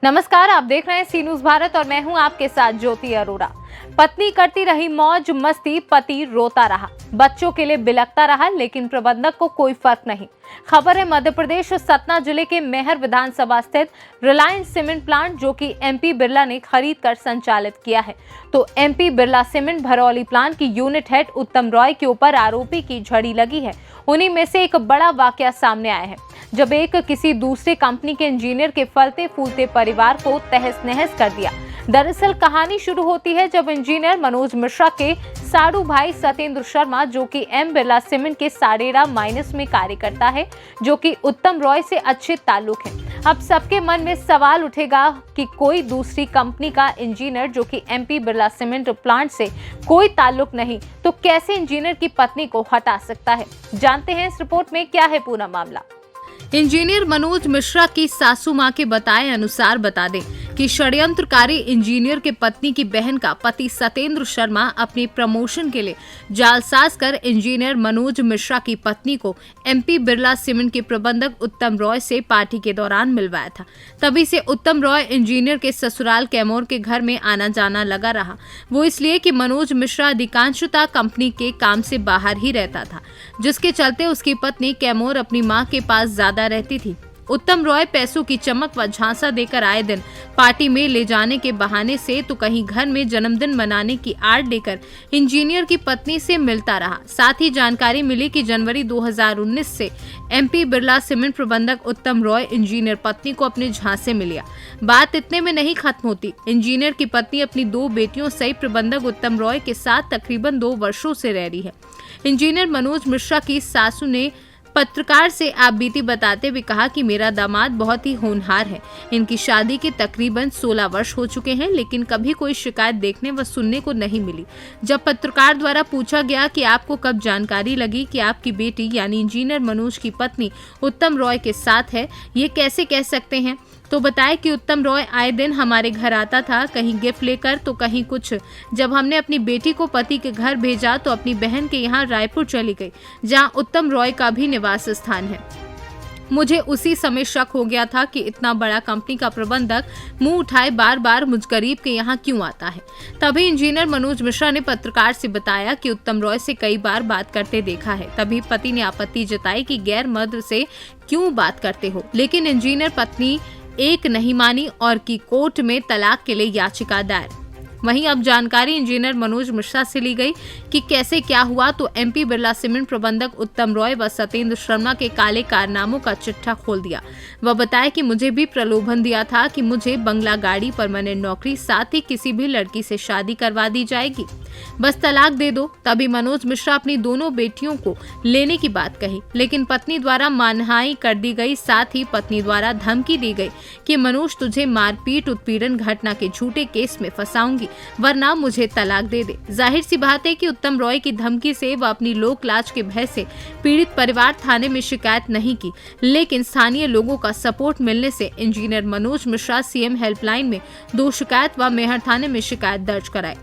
नमस्कार, आप देख रहे हैं सी न्यूज़ भारत और मैं हूं आपके साथ ज्योति अरोरा। पत्नी करती रही मौज मस्ती, पति रोता रहा, बच्चों के लिए बिलखता रहा, लेकिन प्रबंधक को कोई फर्क नहीं। खबर है मध्य प्रदेश सतना जिले के मैहर विधानसभा स्थित रिलायंस सीमेंट प्लांट, जो कि एमपी बिरला ने खरीद कर संचालित किया है। तो MP Birla cement Bharauli plant की यूनिट हेड उत्तम रॉय के ऊपर आरोपी की झड़ी लगी है। उन्हीं में से एक बड़ा वाकया सामने आया है, जब एक किसी दूसरे कंपनी के इंजीनियर के फलते फूलते परिवार को तहस नहस कर दिया। दरअसल कहानी शुरू होती है जब इंजीनियर मनोज मिश्रा के साड़ू भाई सतेंद्र शर्मा, जो कि एम बिरला सीमेंट के साडेरा माइनस में कार्य करता है, जो कि उत्तम रॉय से अच्छे ताल्लुक हैं। अब सबके मन में सवाल उठेगा कि कोई दूसरी कंपनी का इंजीनियर, जो कि एमपी बिरला सीमेंट प्लांट से कोई ताल्लुक नहीं, तो कैसे इंजीनियर की पत्नी को हटा सकता है। जानते हैं इस रिपोर्ट में क्या है पूरा मामला। इंजीनियर मनोज मिश्रा की सासू मां के बताए अनुसार बता दें कि षड्यंत्रकारी इंजीनियर के पत्नी की बहन का पति सतेंद्र शर्मा अपने प्रमोशन के लिए जालसाज कर इंजीनियर मनोज मिश्रा की पत्नी को एमपी बिरला सीमेंट के प्रबंधक उत्तम रॉय से पार्टी के दौरान मिलवाया था। तभी से उत्तम रॉय इंजीनियर के ससुराल कैमोर के घर में आना जाना लगा रहा। वो इसलिए कि मनोज मिश्रा अधिकांशतः कंपनी के काम से बाहर ही रहता था, जिसके चलते उसकी पत्नी कैमोर अपनी मां के पास ज्यादा रहती थी। उत्तम रॉय पैसों की चमक व झांसा देकर आए दिन पार्टी में ले जाने के बहाने से तो कहीं घर में जन्मदिन मनाने की आड़ लेकर इंजीनियर की पत्नी से मिलता रहा। साथ ही जानकारी मिली कि जनवरी 2019 से एमपी बिरला सीमेंट प्रबंधक उत्तम रॉय इंजीनियर पत्नी को अपने झांसे में लिया। बात इतने में नहीं खत्म होती। इंजीनियर की पत्नी अपनी 2 बेटियों सहित प्रबंधक उत्तम रॉय के साथ तकरीबन 2 वर्षों से रह रही है। इंजीनियर मनोज मिश्रा की सासू ने पत्रकार से आप बीती बताते हुए कहा कि मेरा दामाद बहुत ही होनहार है। इनकी शादी के तकरीबन 16 वर्ष हो चुके हैं, लेकिन कभी कोई शिकायत देखने व सुनने को नहीं मिली। जब पत्रकार द्वारा पूछा गया कि आपको कब जानकारी लगी कि आपकी बेटी यानी इंजीनियर मनोज की पत्नी उत्तम रॉय के साथ है, ये कैसे कह सकते हैं, तो बताया कि उत्तम रॉय आए दिन हमारे घर आता था, कहीं गिफ्ट लेकर तो कहीं कुछ। जब हमने अपनी बेटी को पति के घर भेजा तो अपनी बहन के यहाँ रायपुर चली गई, जहां उत्तम रॉय का भी निवास स्थान है। मुझे उसी समय शक हो गया था कि इतना बड़ा कंपनी का प्रबंधक मुंह उठाए बार बार मुझ गरीब के यहाँ क्यों आता है। तभी इंजीनियर मनोज मिश्रा ने पत्रकार से बताया कि उत्तम रॉय से कई बार बात करते देखा है। तभी पति ने आपत्ति जताई कि गैर मर्द से क्यों बात करते हो, लेकिन इंजीनियर पत्नी एक नहीं मानी और की कोर्ट में तलाक के लिए याचिका दायर। वहीं अब जानकारी इंजीनियर मनोज मिश्रा से ली गई कि कैसे क्या हुआ, तो एमपी बिरला सीमेंट प्रबंधक उत्तम रॉय व सतेंद्र शर्मा के काले कारनामों का चिट्ठा खोल दिया। वह बताया कि मुझे भी प्रलोभन दिया था कि मुझे बंगला, गाड़ी, परमानेंट नौकरी, साथ ही किसी भी लड़की से शादी करवा दी जाएगी, बस तलाक दे दो। तभी मनोज मिश्रा अपनी दोनों बेटियों को लेने की बात कही, लेकिन पत्नी द्वारा मानहानि कर दी गई। साथ ही पत्नी द्वारा धमकी दी गई कि मनोज तुझे मारपीट उत्पीड़न घटना के झूठे केस में फंसाऊंगी, वरना मुझे तलाक दे दे। जाहिर सी बात है कि उत्तम रॉय की धमकी से वह अपनी लोक लाज के भय से पीड़ित परिवार थाने में शिकायत नहीं की, लेकिन स्थानीय लोगों का सपोर्ट मिलने से engineer Manoj Mishra CM helpline में 2 शिकायत व मैहर थाने में शिकायत दर्ज कराए।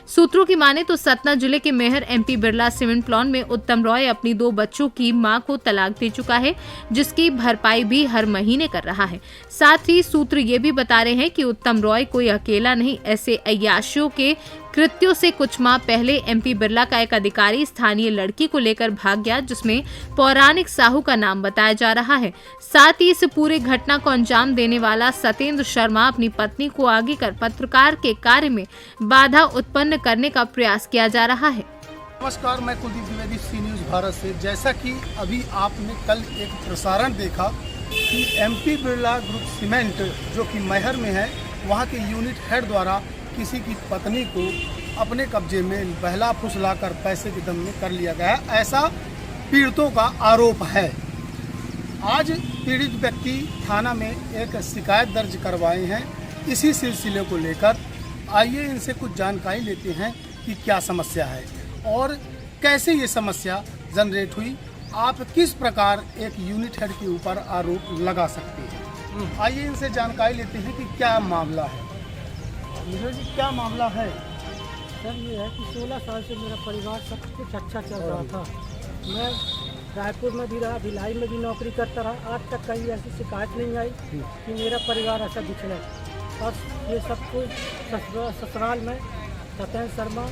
सूत्रों की माने तो सतना जिले के Maihar MP Birla cement plant में उत्तम रॉय अपनी 2 बच्चों की मां को तलाक दे चुका है, जिसकी भरपाई भी हर महीने कर रहा है। साथ ही सूत्र ये भी बता रहे हैं कि उत्तम रॉय कोई अकेला नहीं, ऐसे अय्याशियों के कृत्यों से कुछ माह पहले एमपी बिरला का एक अधिकारी स्थानीय लड़की को लेकर भाग गया, जिसमें पौराणिक साहू का नाम बताया जा रहा है। साथ ही इस पूरे घटना को अंजाम देने वाला सतेंद्र शर्मा अपनी पत्नी को आगे कर पत्रकार के कार्य में बाधा उत्पन्न करने का प्रयास किया जा रहा है। नमस्कार, मैं कुलदीप द्विवेदी, सी न्यूज़ भारत से। जैसा कि अभी आपने कल एक प्रसारण देखा कि एमपी बिरला ग्रुप सीमेंट जो कि मैहर में है, वहाँ के यूनिट हेड द्वारा किसी की पत्नी को अपने कब्जे में बहला फुसला कर पैसे के दम में कर लिया गया, ऐसा पीड़ितों का आरोप है। आज पीड़ित व्यक्ति थाना में एक शिकायत दर्ज करवाए हैं इसी सिलसिले को लेकर। आइए इनसे कुछ जानकारी लेते हैं कि क्या समस्या है और कैसे ये समस्या जनरेट हुई। आप किस प्रकार एक यूनिट हेड के ऊपर आरोप लगा सकते हैं। आइए इनसे जानकारी लेते हैं कि क्या मामला है। नीरज जी, क्या मामला है? सर ये है कि 16 साल से मेरा परिवार सब कुछ अच्छा चल रहा था। मैं रायपुर में भी रहा, भिलाई में भी नौकरी करता रहा। आज तक कहीं ऐसी शिकायत नहीं आई कि मेरा परिवार ऐसा बिछड़ा। और ये सब कुछ ससुराल में सत्येंद्र शर्मा,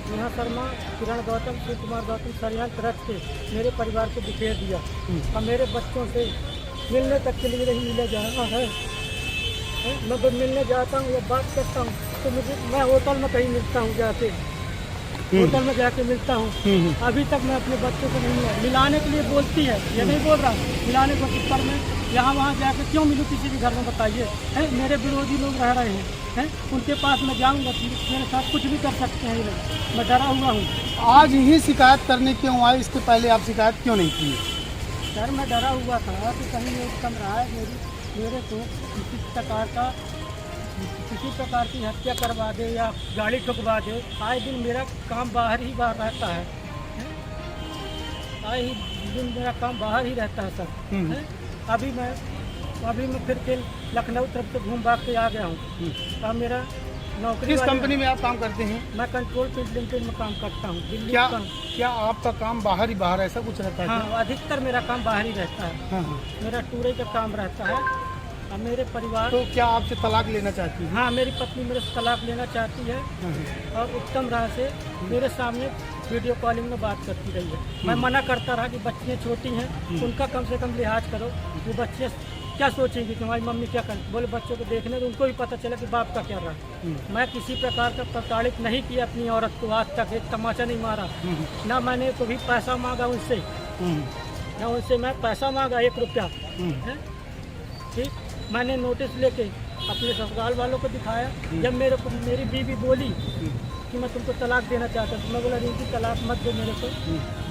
नेहा शर्मा, किरण गौतम, शिव कुमार गौतम षड्यंत्र रच के मेरे परिवार को बिखेर दिया और मेरे बच्चों से मिलने तक के लिए नहीं मिले जा रहा है। मैं जब मिलने जाता हूँ या बात करता हूँ तो मैं होटल में कहीं मिलता हूँ जाके, होटल में जाके मिलता हूँ। अभी तक मैं अपने बच्चों को नहीं मिलाने के लिए बोलती है, ये नहीं बोल रहा मिलाने के चक्कर में यहाँ वहाँ जाके क्यों मिलूँ किसी भी घर में, बताइए। मेरे विरोधी लोग रह रहे हैं, उनके पास मैं जाऊँगा मेरे साथ कुछ भी कर सकते हैं ये लोग। मैं डरा हुआ हूँ। आज ही शिकायत करने क्यों आए, इसके पहले आप शिकायत क्यों नहीं की? सर मैं डरा हुआ था कि कहीं ये कम रहा है मेरे को किसी प्रकार की हत्या करवा दे या गाड़ी ठुकवा दे। आए दिन मेरा काम बाहर रहता है, आए दिन मेरा काम बाहर ही रहता है सर। अभी मैं फिर के लखनऊ तरफ से घूम भाग के आ गया हूँ। अब मेरा नौकरी किस कंपनी में आप काम करते हैं? मैं कंट्रोल प्रिंट लिमिटेड में काम करता हूँ दिल्ली। क्या आपका काम बाहर ही बाहर ऐसा कुछ रहता है? हाँ, अधिकतर मेरा काम बाहर ही रहता है। हाँ। मेरा टूरे का काम रहता है। और मेरे परिवार तो क्या आपसे तलाक लेना चाहती है? हाँ, मेरी पत्नी मेरे से तलाक लेना चाहती है और उत्तम राह से मेरे सामने वीडियो कॉलिंग में बात करती रही है। मैं मना करता रहा कि बच्चियाँ छोटी हैं, उनका कम से कम लिहाज करो। वो बच्चे क्या सोचेंगी कि हमारी मम्मी क्या कर, बोले बच्चों को देखने तो उनको भी पता चला कि बाप का क्या रहा। मैं किसी प्रकार का प्रताड़ित नहीं किया अपनी औरत को, आज तक एक तमाचा नहीं मारा, ना मैंने कभी पैसा मांगा उनसे, ना उनसे मैं पैसा मांगा 1 रुपया। ठीक, मैंने नोटिस लेके अपने ससुराल वालों को दिखाया। जब मेरी बीवी बोली कि मैं तुमको तलाक देना चाहता हूँ, तो मैं बोला रिंकी तलाक मत दो मेरे को,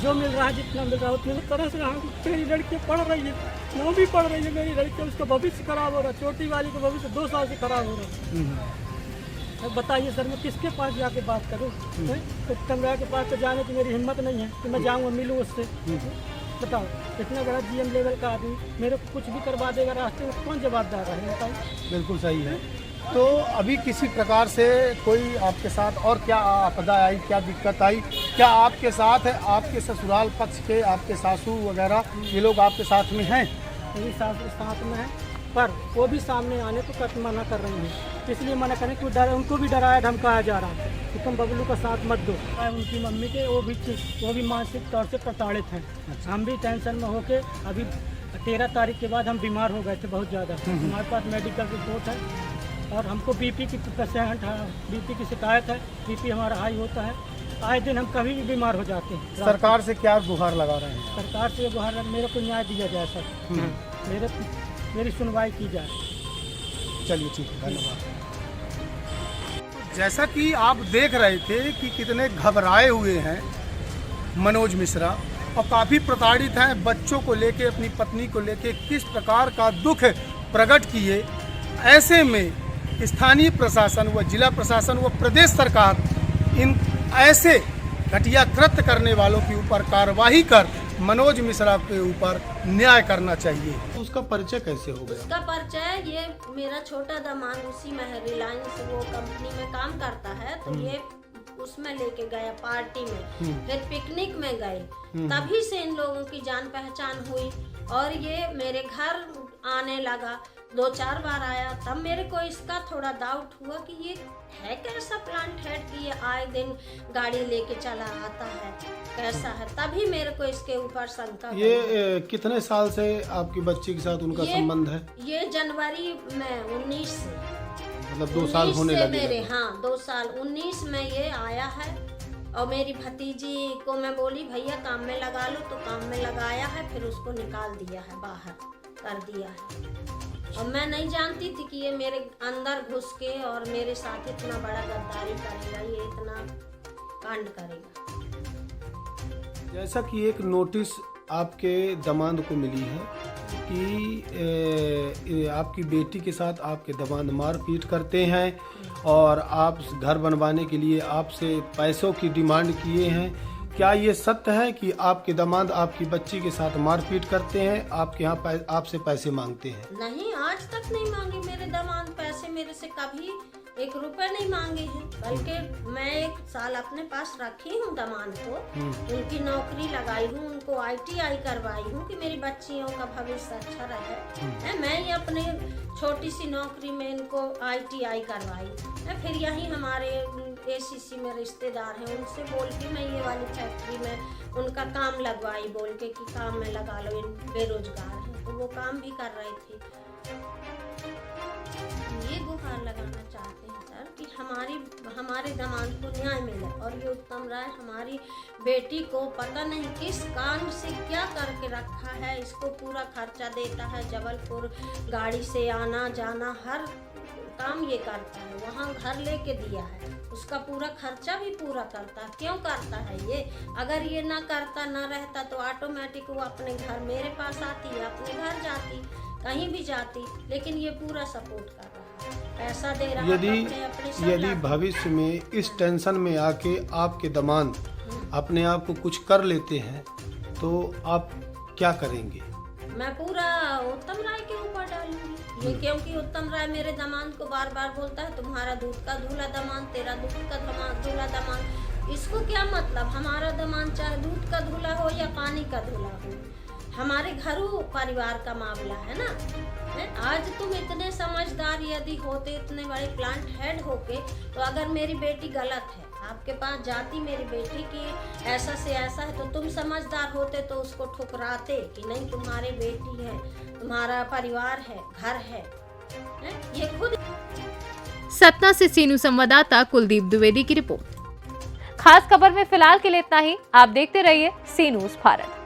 जो मिल रहा है जितना मिल रहा है उतनी तरह से रहा। मेरी लड़की पढ़ रही है, 9वीं पढ़ रही है मेरी लड़की, उसका भविष्य खराब हो रहा है, छोटी वाली का भविष्य 2 साल से खराब हो रहा है। अब बताइए सर मैं किसके पास जाके बात करूँ? उत्तम राय के पास तो जाने की मेरी हिम्मत नहीं है कि मैं जाऊँगा मिलूँ उससे। बताओ, इतना बड़ा GM लेवल का आदमी मेरे को कुछ भी करवा देगा रास्ते में, कौन जवाबदार है बताइए? बिल्कुल सही है। तो अभी किसी प्रकार से कोई आपके साथ और क्या आपदा आई, क्या दिक्कत आई? क्या आपके साथ है, आपके ससुराल पक्ष के आपके सासू वगैरह ये लोग आपके साथ में हैं? मेरी सासू साथ में है, पर वो भी सामने आने को कत मना कर रही है। इसलिए मना करें कि उनको भी डराया धमकाया जा रहा है कि तुम बबलू का साथ मत दो। उनकी मम्मी के वो भी मानसिक तौर से प्रताड़ित हैं। हम भी टेंशन में होके अभी 13 तारीख के बाद हम बीमार हो गए थे बहुत ज़्यादा। हमारे पास मेडिकल रिपोर्ट है और हमको बीपी की शिकायत है। बीपी हमारा हाई होता है, आए दिन हम कभी भी बीमार हो जाते हैं। सरकार से क्या गुहार लगा रहे हैं? सरकार से गुहार मेरे को न्याय दिया जाए सर, मेरी सुनवाई की जाए। चलिए ठीक है, धन्यवाद। जैसा कि आप देख रहे थे कि कितने घबराए हुए हैं मनोज मिश्रा और काफ़ी प्रताड़ित हैं बच्चों को लेके, अपनी पत्नी को लेके किस प्रकार का दुख प्रकट किए। ऐसे में स्थानीय प्रशासन व जिला प्रशासन व प्रदेश सरकार इन ऐसे घटिया कृत्य करने वालों के ऊपर कार्रवाई कर मनोज मिश्रा के ऊपर न्याय करना चाहिए। तो उसका परिचय कैसे हो गया? उसका परिचय ये मेरा छोटा दामाद उसी में है, रिलायंस वो कंपनी में काम करता है, तो ये उसमें लेके गया पार्टी में, फिर पिकनिक में गए, तभी से इन लोगों की जान पहचान हुई और ये मेरे घर आने लगा। 2-4 बार आया, तब मेरे को इसका थोड़ा डाउट हुआ कि ये है कैसा प्लांट हेड कि ये आए दिन गाड़ी लेके चला आता है, कैसा है, तभी मेरे को इसके ऊपर शंका। ये कितने साल से आपकी बच्ची के साथ उनका संबंध है? ये जनवरी में 19 से, मतलब 2 साल होने लगे मेरे। हाँ 2 साल, 19 में ये आया है। और मेरी भतीजी को मैं बोली भैया काम में लगा लो, तो काम में लगाया है, फिर उसको निकाल दिया है, बाहर कर दिया है। और मैं नहीं जानती थी कि ये मेरे अंदर घुस के और मेरे साथ इतना बड़ा गद्दारी करेगा, ये इतना कांड करेगा। जैसा कि एक नोटिस आपके दामाद को मिली है कि आपकी बेटी के साथ आपके दामाद मारपीट करते हैं और आप घर बनवाने के लिए आपसे पैसों की डिमांड किए हैं, क्या ये सत्य है कि आपके दामाद आपकी बच्ची के साथ मारपीट करते हैं, आपके यहाँ आपसे पैसे मांगते हैं? नहीं, आज तक नहीं मांगे मेरे दामाद पैसे मेरे से कभी। 1 रुपए नहीं मांगे हैं, बल्कि मैं 1 साल अपने पास रखी हूँ दामाद को, उनकी नौकरी लगाई हूँ, उनको ITI करवाई हूँ कि मेरी बच्चियों का भविष्य अच्छा रहे। मैं ही अपने छोटी सी नौकरी में इनको ITI करवाई। फिर यहीं हमारे ACC में रिश्तेदार हैं, उनसे बोल के मैं ये वाली फैक्ट्री में उनका काम लगवाई, बोल के कि काम में लगा लो, इन बेरोजगार हैं, तो वो काम भी कर रहे थे। ये गुहार लगाना चाहते हैं सर कि हमारे दामाद को न्याय मिले। और ये उत्तम राय हमारी बेटी को पता नहीं किस काम से क्या करके रखा है, इसको पूरा खर्चा देता है, जबलपुर गाड़ी से आना जाना हर काम ये करता है, वहाँ घर लेके दिया है, उसका पूरा खर्चा भी पूरा करता है। क्यों करता है ये? अगर ये ना करता ना रहता तो ऑटोमेटिक वो अपने घर मेरे पास आती, अपने घर जाती, कहीं भी जाती, लेकिन ये पूरा सपोर्ट कर रहा है, पैसा दे रहा है। यदि भविष्य में इस टेंशन में आके आपके दामाद अपने आप को कुछ कर लेते हैं तो आप क्या करेंगे? मैं पूरा उत्तम राय के ऊपर डालूंगी ये, क्योंकि उत्तम राय मेरे दामाद को बार बार बोलता है तुम्हारा दूध का दूल्हा दामाद, तेरा दूध का दूल्हा दामाद। इसको क्या मतलब? हमारा दामाद चाहे दूध का दूल्हा हो या पानी का दूल्हा हो, हमारे घरों परिवार का मामला है ना। आज तुम इतने समझदार यदि होते, इतने बड़े प्लांट हेड होके, तो अगर मेरी बेटी गलत है, आपके पास जाती मेरी बेटी की ऐसा से ऐसा है, तो तुम समझदार होते तो उसको ठुकराते कि नहीं तुम्हारी बेटी है, तुम्हारा परिवार है, घर है। ये खुद। सतना से सीनू संवाददाता कुलदीप द्विवेदी की रिपोर्ट। खास खबर में फिलहाल के लिए इतना ही। आप देखते रहिए सी न्यूज़ भारत।